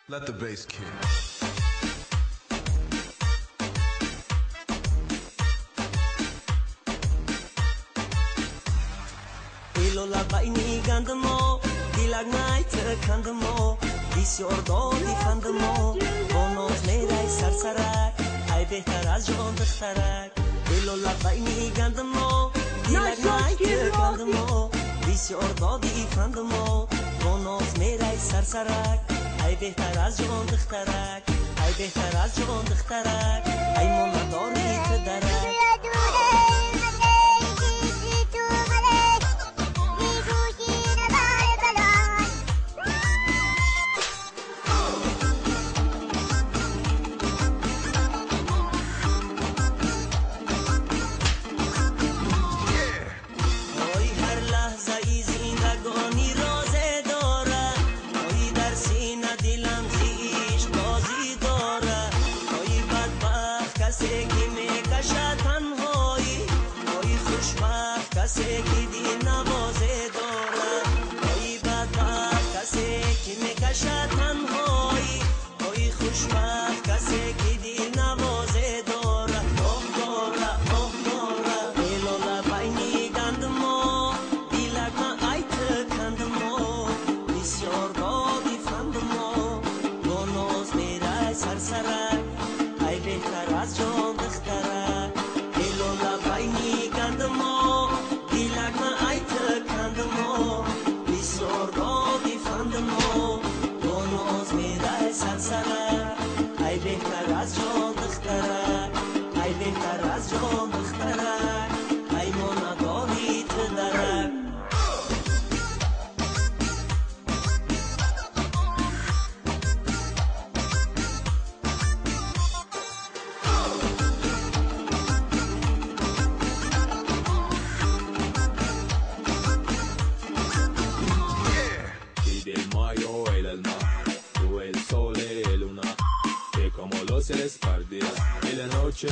Let the bass kick. Ilola baini gandamo, dilagmai trekandamo, بسیار دیفندمو بونوز میرای سرسرک ای بهتر از جان دخترک دلو لبای میگندمو دیلگمای ترکندمو بسیار دیفندمو بونوز میرای سرسرک ای بهتر از جان دخترک ای بهتر از جان دخترک ای منداری تدرک کسی که دی نوازه داره ای بدبخت کسی که میکشه تنهایی ای خوشبخت کسی که دی نوازه داره اوه داره اوه داره دلو لبای میگندمو دیلک من ای تکندمو بسیار دادی فندمو بونوز میره سرسرک ای بهتر از جان دخترک دلو لبای میگندمو ای بهتر از جان دخترک ای بهتر از جان دخترک ای منداری تدرک Y la noche,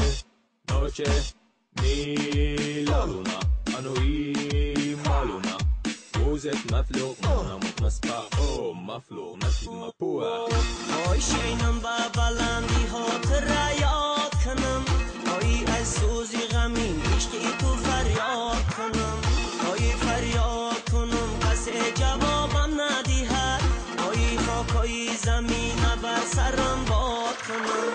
noche, ni la luna أنوي مالونا موزة مفلوق مونا متمسبع أو مفلوق نفي مبوع اوی شینم با بلندی ها تریاد کنم اوی از سوزی غمین عشقی تو فریاد کنم اوی فریاد کنم کسی جوابم ندیهد اوی خاکای زمین بر سرم باد کنم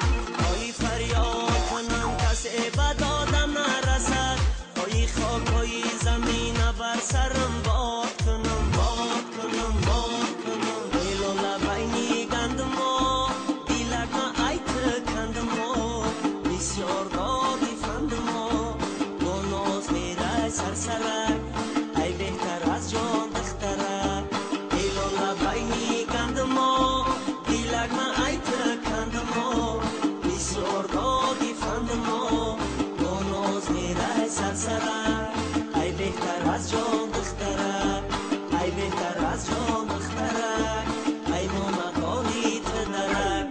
اوی فریاد کنم کسی به دادم نرسد اوی خاکای زمین بر سرم باد کنم باد کنم باد کنم دلو لبای میگندمو دیلک من ای تکندمو بسیار دادی فندمو بونوز میره سرسرک ای بهتر از جان دخترک دلو لبای میگندمو دیلک من ای تکندمو بسیار دادی فندمو بونوز میره سرسرک ای بهتر از جان دخترک ای بهتر از جان دخترک ای منداری تدرک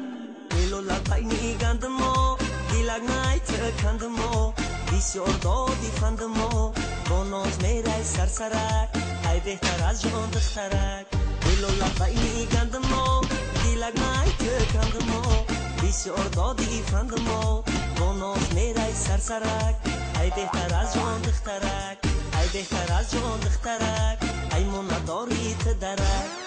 دلو لبای میگندمو دیلک من تکندمو بسیار دادی فندمو بونوز میره سرسرک ای بهتر از جان دخترک دلو لبای میگندمو دیلک من تکندمو بسیار دادی فندمو بونوز میره سرسرک ای بهتر از جان دخترک ای بهتر از جان دخترک ای منداری تدرک